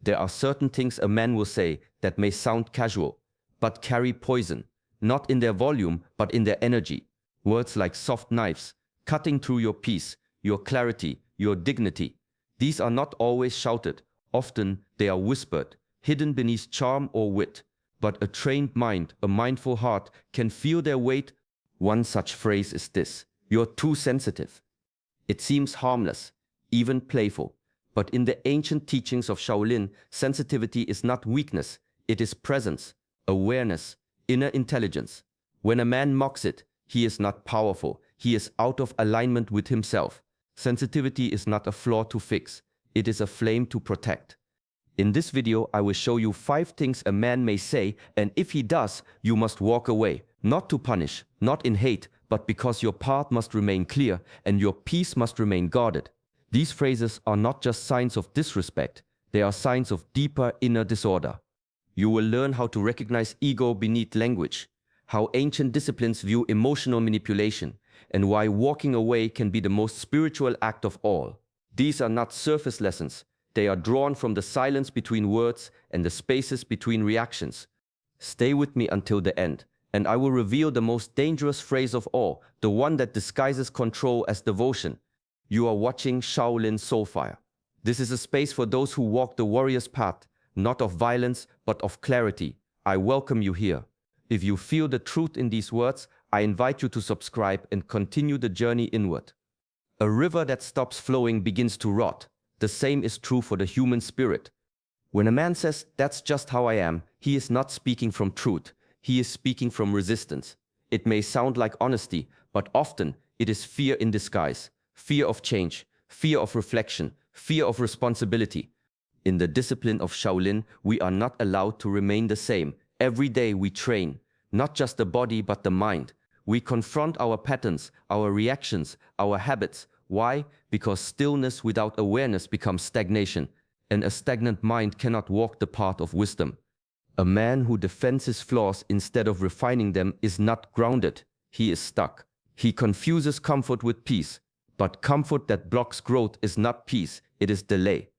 There are certain things a man will say that may sound casual, but carry poison, not in their volume, but in their energy. Words like soft knives, cutting through your peace, your clarity, your dignity. These are not always shouted. Often they are whispered, hidden beneath charm or wit. But a trained mind, a mindful heart, can feel their weight. One such phrase is this: "You're too sensitive." It seems harmless, even playful. But in the ancient teachings of Shaolin, sensitivity is not weakness, it is presence, awareness, inner intelligence. When a man mocks it, he is not powerful, he is out of alignment with himself. Sensitivity is not a flaw to fix, it is a flame to protect. In this video, I will show you 5 things a man may say, and if he does, you must walk away. Not to punish, not in hate, but because your path must remain clear and your peace must remain guarded. These phrases are not just signs of disrespect, they are signs of deeper inner disorder. You will learn how to recognize ego beneath language, how ancient disciplines view emotional manipulation, and why walking away can be the most spiritual act of all. These are not surface lessons, they are drawn from the silence between words and the spaces between reactions. Stay with me until the end, and I will reveal the most dangerous phrase of all, the one that disguises control as devotion. You are watching Shaolin Soulfire. This is a space for those who walk the warrior's path, not of violence, but of clarity. I welcome you here. If you feel the truth in these words, I invite you to subscribe and continue the journey inward. A river that stops flowing begins to rot. The same is true for the human spirit. When a man says, "That's just how I am," he is not speaking from truth. He is speaking from resistance. It may sound like honesty, but often it is fear in disguise. Fear of change, fear of reflection, fear of responsibility. In the discipline of Shaolin, we are not allowed to remain the same. Every day we train, not just the body but the mind. We confront our patterns, our reactions, our habits. Why? Because stillness without awareness becomes stagnation, and a stagnant mind cannot walk the path of wisdom. A man who defends his flaws instead of refining them is not grounded, he is stuck. He confuses comfort with peace. But comfort that blocks growth is not peace, it is delay.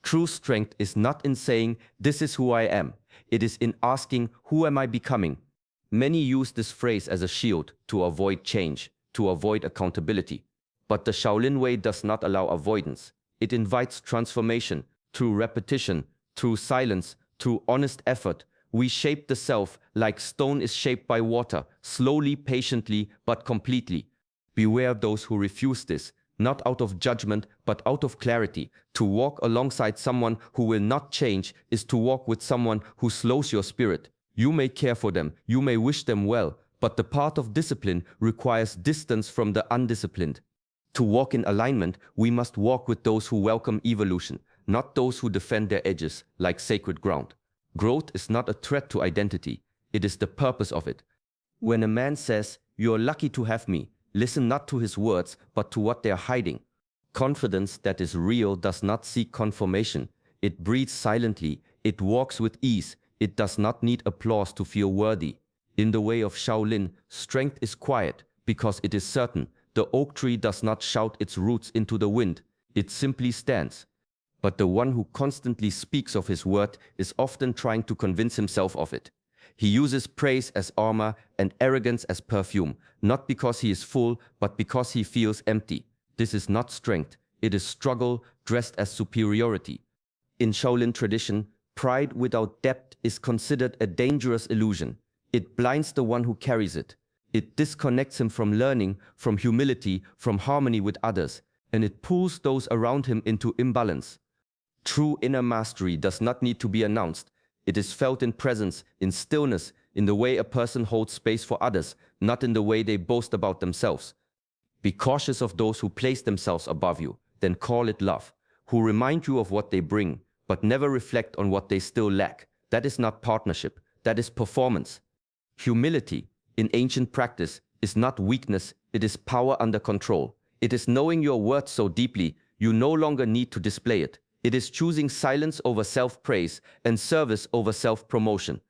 True strength is not in saying, "This is who I am." It is in asking, "Who am I becoming?" Many use this phrase as a shield to avoid change, to avoid accountability. But the Shaolin way does not allow avoidance. It invites transformation through repetition, through silence, through honest effort. We shape the self like stone is shaped by water, slowly, patiently, but completely. Beware those who refuse this, not out of judgment, but out of clarity. To walk alongside someone who will not change is to walk with someone who slows your spirit. You may care for them, you may wish them well, but the path of discipline requires distance from the undisciplined. To walk in alignment, we must walk with those who welcome evolution, not those who defend their edges like sacred ground. Growth is not a threat to identity, it is the purpose of it. When a man says, "You're lucky to have me," listen not to his words, but to what they are hiding. Confidence that is real does not seek confirmation. It breathes silently, it walks with ease, it does not need applause to feel worthy. In the way of Shaolin, strength is quiet, because it is certain. The oak tree does not shout its roots into the wind, it simply stands. But the one who constantly speaks of his word is often trying to convince himself of it. He uses praise as armor and arrogance as perfume, not because he is full, but because he feels empty. This is not strength, it is struggle dressed as superiority. In Shaolin tradition, pride without depth is considered a dangerous illusion. It blinds the one who carries it. It disconnects him from learning, from humility, from harmony with others, and it pulls those around him into imbalance. True inner mastery does not need to be announced. It is felt in presence, in stillness, in the way a person holds space for others, not in the way they boast about themselves. Be cautious of those who place themselves above you, then call it love, who remind you of what they bring, but never reflect on what they still lack. That is not partnership, that is performance. Humility, in ancient practice, is not weakness, it is power under control. It is knowing your worth so deeply, you no longer need to display it. It is choosing silence over self-praise and service over self-promotion.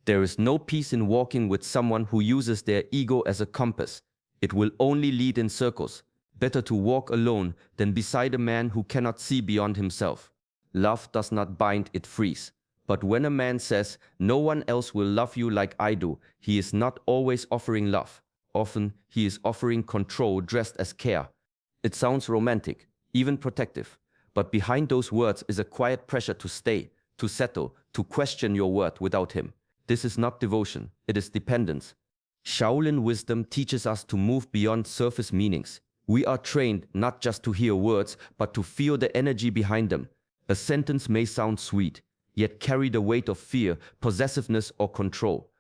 There is no peace in walking with someone who uses their ego as a compass. It will only lead in circles. Better to walk alone than beside a man who cannot see beyond himself. Love does not bind, it frees. But when a man says, "No one else will love you like I do," he is not always offering love. Often, he is offering control dressed as care. It sounds romantic, even protective. But behind those words is a quiet pressure to stay, to settle, to question your worth without him. This is not devotion, it is dependence. Shaolin wisdom teaches us to move beyond surface meanings. We are trained not just to hear words, but to feel the energy behind them. A sentence may sound sweet, yet carry the weight of fear, possessiveness, or control.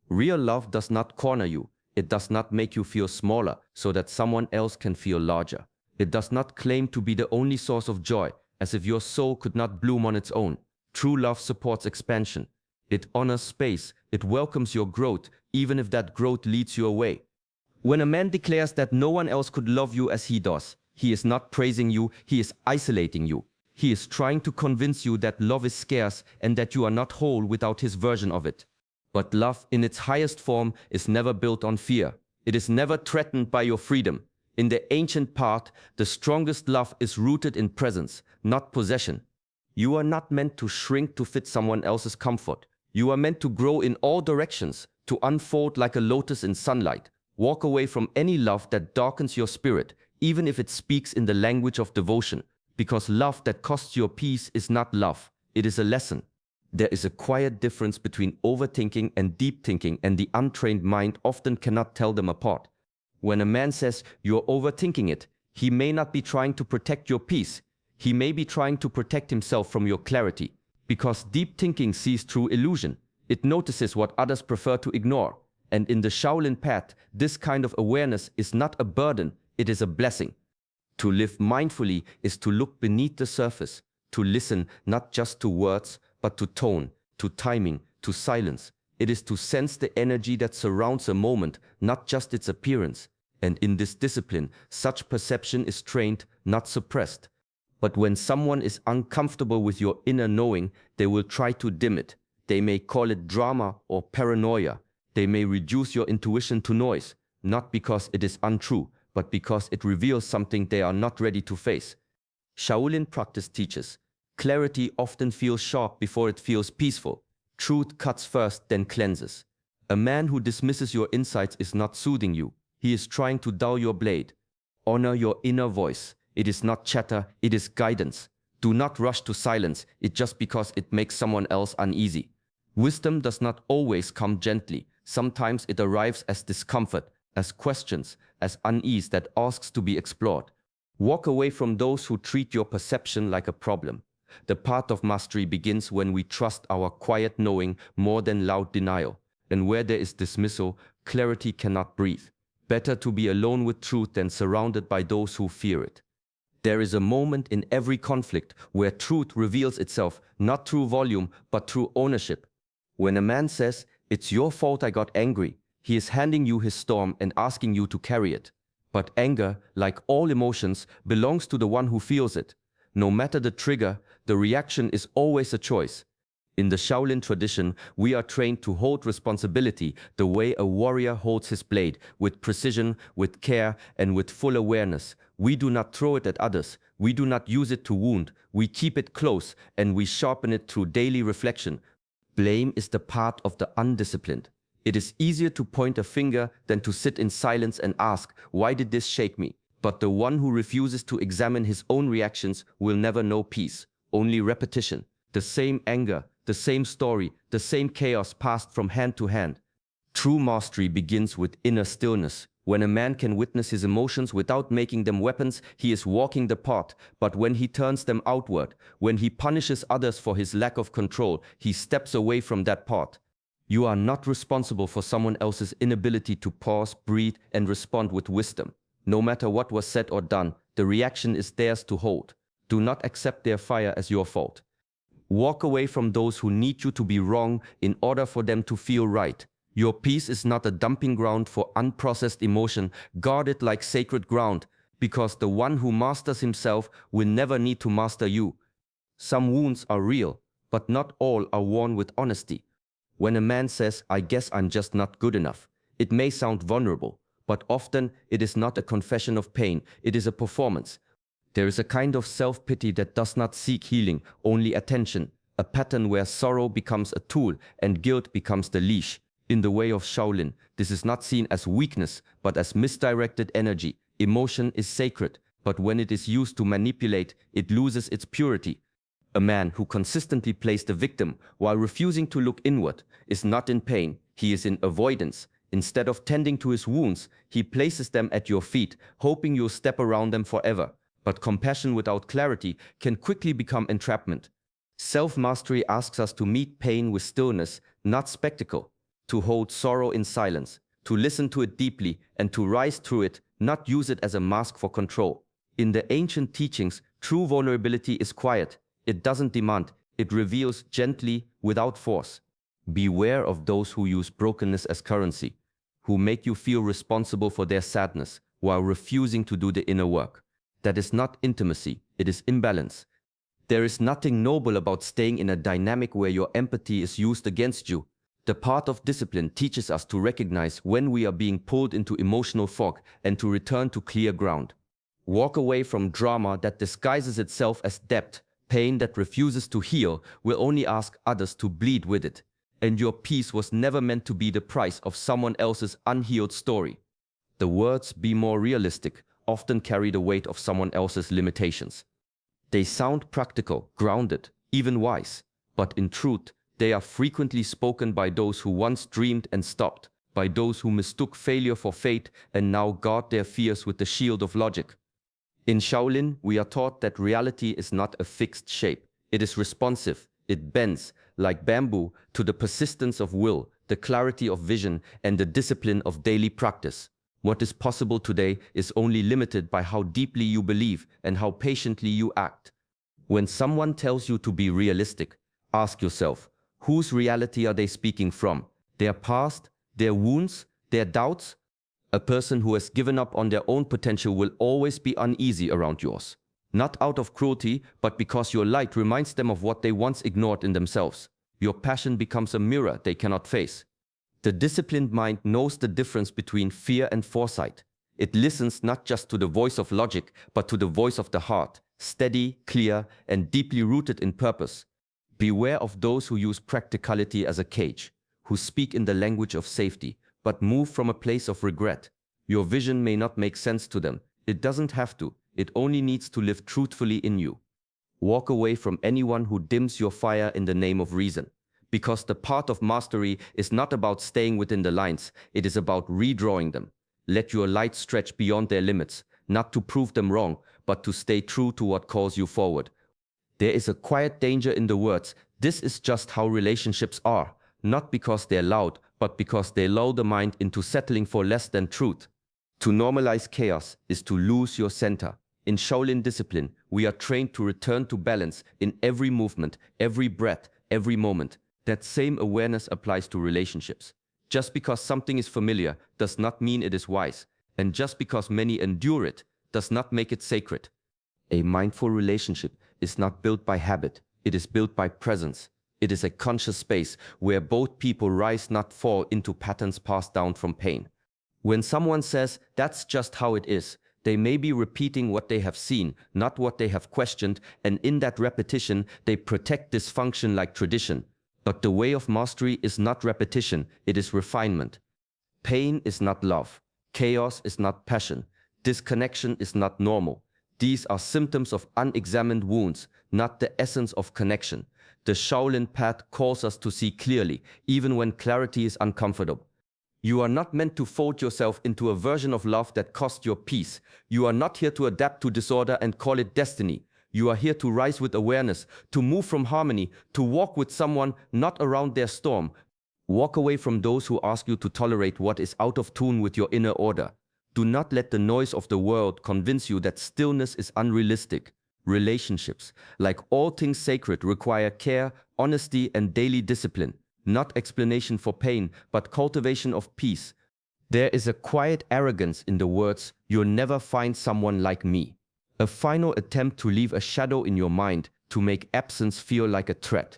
Real love does not corner you. It does not make you feel smaller so that someone else can feel larger. It does not claim to be the only source of joy, as if your soul could not bloom on its own. True love supports expansion. It honors space. It welcomes your growth, even if that growth leads you away. When a man declares that no one else could love you as he does, he is not praising you, he is isolating you. He is trying to convince you that love is scarce and that you are not whole without his version of it. But love in its highest form is never built on fear. It is never threatened by your freedom. In the ancient part, the strongest love is rooted in presence, not possession. You are not meant to shrink to fit someone else's comfort. You are meant to grow in all directions, to unfold like a lotus in sunlight. Walk away from any love that darkens your spirit, even if it speaks in the language of devotion. Because love that costs your peace is not love, it is a lesson. There is a quiet difference between overthinking and deep thinking, and the untrained mind often cannot tell them apart. When a man says you're overthinking it, he may not be trying to protect your peace. He may be trying to protect himself from your clarity. Because deep thinking sees through illusion. It notices what others prefer to ignore. And in the Shaolin path, this kind of awareness is not a burden, it is a blessing. To live mindfully is to look beneath the surface, to listen not just to words, but to tone, to timing, to silence. It is to sense the energy that surrounds a moment, not just its appearance. And in this discipline, such perception is trained, not suppressed. But when someone is uncomfortable with your inner knowing, they will try to dim it. They may call it drama or paranoia. They may reduce your intuition to noise, not because it is untrue, but because it reveals something they are not ready to face. Shaolin practice teaches, clarity often feels sharp before it feels peaceful. Truth cuts first, then cleanses. A man who dismisses your insights is not soothing you. He is trying to dull your blade. Honor your inner voice. It is not chatter, it is guidance. Do not rush to silence it just because it makes someone else uneasy. Wisdom does not always come gently. Sometimes it arrives as discomfort, as questions, as unease that asks to be explored. Walk away from those who treat your perception like a problem. The path of mastery begins when we trust our quiet knowing more than loud denial. And where there is dismissal, clarity cannot breathe. Better to be alone with truth than surrounded by those who fear it. There is a moment in every conflict where truth reveals itself, not through volume, but through ownership. When a man says, "It's your fault I got angry," he is handing you his storm and asking you to carry it. But anger, like all emotions, belongs to the one who feels it. No matter the trigger, the reaction is always a choice. In the Shaolin tradition, we are trained to hold responsibility the way a warrior holds his blade, with precision, with care, and with full awareness. We do not throw it at others. We do not use it to wound. We keep it close, and we sharpen it through daily reflection. Blame is the part of the undisciplined. It is easier to point a finger than to sit in silence and ask, "Why did this shake me?" But the one who refuses to examine his own reactions will never know peace, only repetition. The same anger, the same story, the same chaos passed from hand to hand. True mastery begins with inner stillness. When a man can witness his emotions without making them weapons, he is walking the path. But when he turns them outward, when he punishes others for his lack of control, he steps away from that path. You are not responsible for someone else's inability to pause, breathe, and respond with wisdom. No matter what was said or done, the reaction is theirs to hold. Do not accept their fire as your fault. Walk away from those who need you to be wrong in order for them to feel right. Your peace is not a dumping ground for unprocessed emotion. Guard it like sacred ground, because the one who masters himself will never need to master you. Some wounds are real, but not all are worn with honesty. When a man says, "I guess I'm just not good enough," it may sound vulnerable, but often it is not a confession of pain, it is a performance. There is a kind of self-pity that does not seek healing, only attention, a pattern where sorrow becomes a tool and guilt becomes the leash. In the way of Shaolin, this is not seen as weakness, but as misdirected energy. Emotion is sacred, but when it is used to manipulate, it loses its purity. A man who consistently plays the victim while refusing to look inward is not in pain, he is in avoidance. Instead of tending to his wounds, he places them at your feet, hoping you'll step around them forever. But compassion without clarity can quickly become entrapment. Self-mastery asks us to meet pain with stillness, not spectacle, to hold sorrow in silence, to listen to it deeply, and to rise through it, not use it as a mask for control. In the ancient teachings, true vulnerability is quiet. It doesn't demand, it reveals gently, without force. Beware of those who use brokenness as currency, who make you feel responsible for their sadness while refusing to do the inner work. That is not intimacy, it is imbalance. There is nothing noble about staying in a dynamic where your empathy is used against you. The path of discipline teaches us to recognize when we are being pulled into emotional fog and to return to clear ground. Walk away from drama that disguises itself as depth. Pain that refuses to heal will only ask others to bleed with it. And your peace was never meant to be the price of someone else's unhealed story. The words "be more realistic" often carry the weight of someone else's limitations. They sound practical, grounded, even wise, but in truth, they are frequently spoken by those who once dreamed and stopped, by those who mistook failure for fate and now guard their fears with the shield of logic. In Shaolin, we are taught that reality is not a fixed shape. It is responsive. It bends, like bamboo, to the persistence of will, the clarity of vision, and the discipline of daily practice. What is possible today is only limited by how deeply you believe and how patiently you act. When someone tells you to be realistic, ask yourself, whose reality are they speaking from? Their past, their wounds, their doubts? A person who has given up on their own potential will always be uneasy around yours. Not out of cruelty, but because your light reminds them of what they once ignored in themselves. Your passion becomes a mirror they cannot face. The disciplined mind knows the difference between fear and foresight. It listens not just to the voice of logic, but to the voice of the heart, steady, clear, and deeply rooted in purpose. Beware of those who use practicality as a cage, who speak in the language of safety, but move from a place of regret. Your vision may not make sense to them. It doesn't have to. It only needs to live truthfully in you. Walk away from anyone who dims your fire in the name of reason. Because the path of mastery is not about staying within the lines, it is about redrawing them. Let your light stretch beyond their limits, not to prove them wrong, but to stay true to what calls you forward. There is a quiet danger in the words, "This is just how relationships are," not because they're loud, but because they lull the mind into settling for less than truth. To normalize chaos is to lose your center. In Shaolin discipline, we are trained to return to balance in every movement, every breath, every moment. That same awareness applies to relationships. Just because something is familiar does not mean it is wise, and just because many endure it does not make it sacred. A mindful relationship is not built by habit, it is built by presence. It is a conscious space where both people rise, not fall into patterns passed down from pain. When someone says, "That's just how it is," they may be repeating what they have seen, not what they have questioned, and in that repetition, they protect dysfunction like tradition. But the way of mastery is not repetition, it is refinement. Pain is not love. Chaos is not passion. Disconnection is not normal. These are symptoms of unexamined wounds, not the essence of connection. The Shaolin path calls us to see clearly, even when clarity is uncomfortable. You are not meant to fold yourself into a version of love that costs your peace. You are not here to adapt to disorder and call it destiny. You are here to rise with awareness, to move from harmony, to walk with someone, not around their storm. Walk away from those who ask you to tolerate what is out of tune with your inner order. Do not let the noise of the world convince you that stillness is unrealistic. Relationships, like all things sacred, require care, honesty, and daily discipline. Not explanation for pain, but cultivation of peace. There is a quiet arrogance in the words, "You'll never find someone like me." A final attempt to leave a shadow in your mind, to make absence feel like a threat.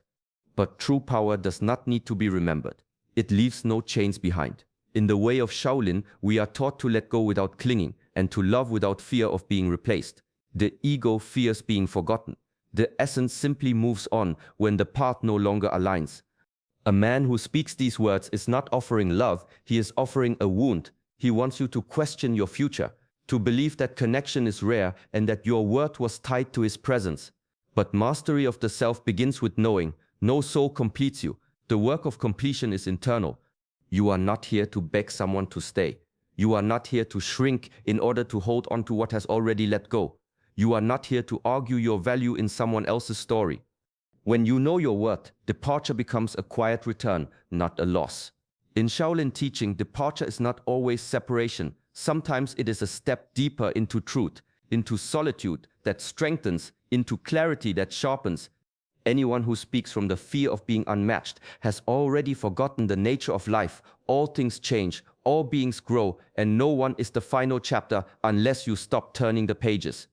But true power does not need to be remembered. It leaves no chains behind. In the way of Shaolin, we are taught to let go without clinging, and to love without fear of being replaced. The ego fears being forgotten. The essence simply moves on when the path no longer aligns. A man who speaks these words is not offering love, he is offering a wound. He wants you to question your future, to believe that connection is rare and that your worth was tied to his presence. But mastery of the self begins with knowing. No soul completes you. The work of completion is internal. You are not here to beg someone to stay. You are not here to shrink in order to hold on to what has already let go. You are not here to argue your value in someone else's story. When you know your worth, departure becomes a quiet return, not a loss. In Shaolin teaching, departure is not always separation. Sometimes it is a step deeper into truth, into solitude that strengthens, into clarity that sharpens. Anyone who speaks from the fear of being unmatched has already forgotten the nature of life. All things change, all beings grow, and no one is the final chapter unless you stop turning the pages.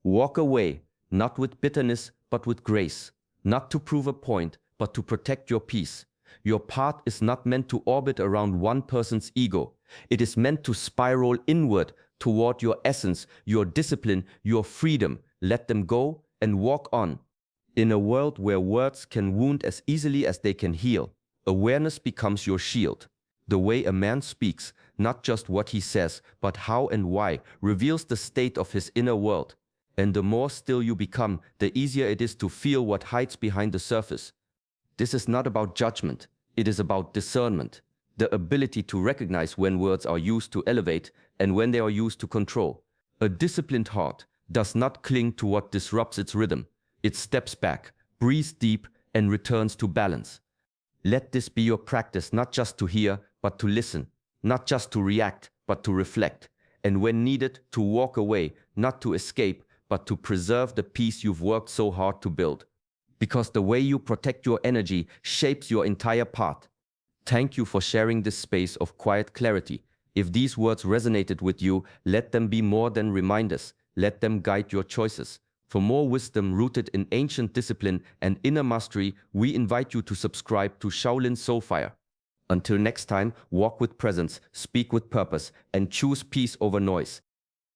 Walk away, not with bitterness, but with grace. Not to prove a point, but to protect your peace. Your path is not meant to orbit around one person's ego. It is meant to spiral inward toward your essence, your discipline, your freedom. Let them go and walk on. In a world where words can wound as easily as they can heal, awareness becomes your shield. The way a man speaks, not just what he says, but how and why, reveals the state of his inner world. And the more still you become, the easier it is to feel what hides behind the surface. This is not about judgment, it is about discernment. The ability to recognize when words are used to elevate and when they are used to control. A disciplined heart does not cling to what disrupts its rhythm. It steps back, breathes deep, and returns to balance. Let this be your practice, not just to hear, but to listen. Not just to react, but to reflect. And when needed, to walk away, not to escape, but to preserve the peace you've worked so hard to build. Because the way you protect your energy shapes your entire path. Thank you for sharing this space of quiet clarity. If these words resonated with you, let them be more than reminders. Let them guide your choices. For more wisdom rooted in ancient discipline and inner mastery, we invite you to subscribe to Shaolin Soulfire. Until next time, walk with presence, speak with purpose, and choose peace over noise.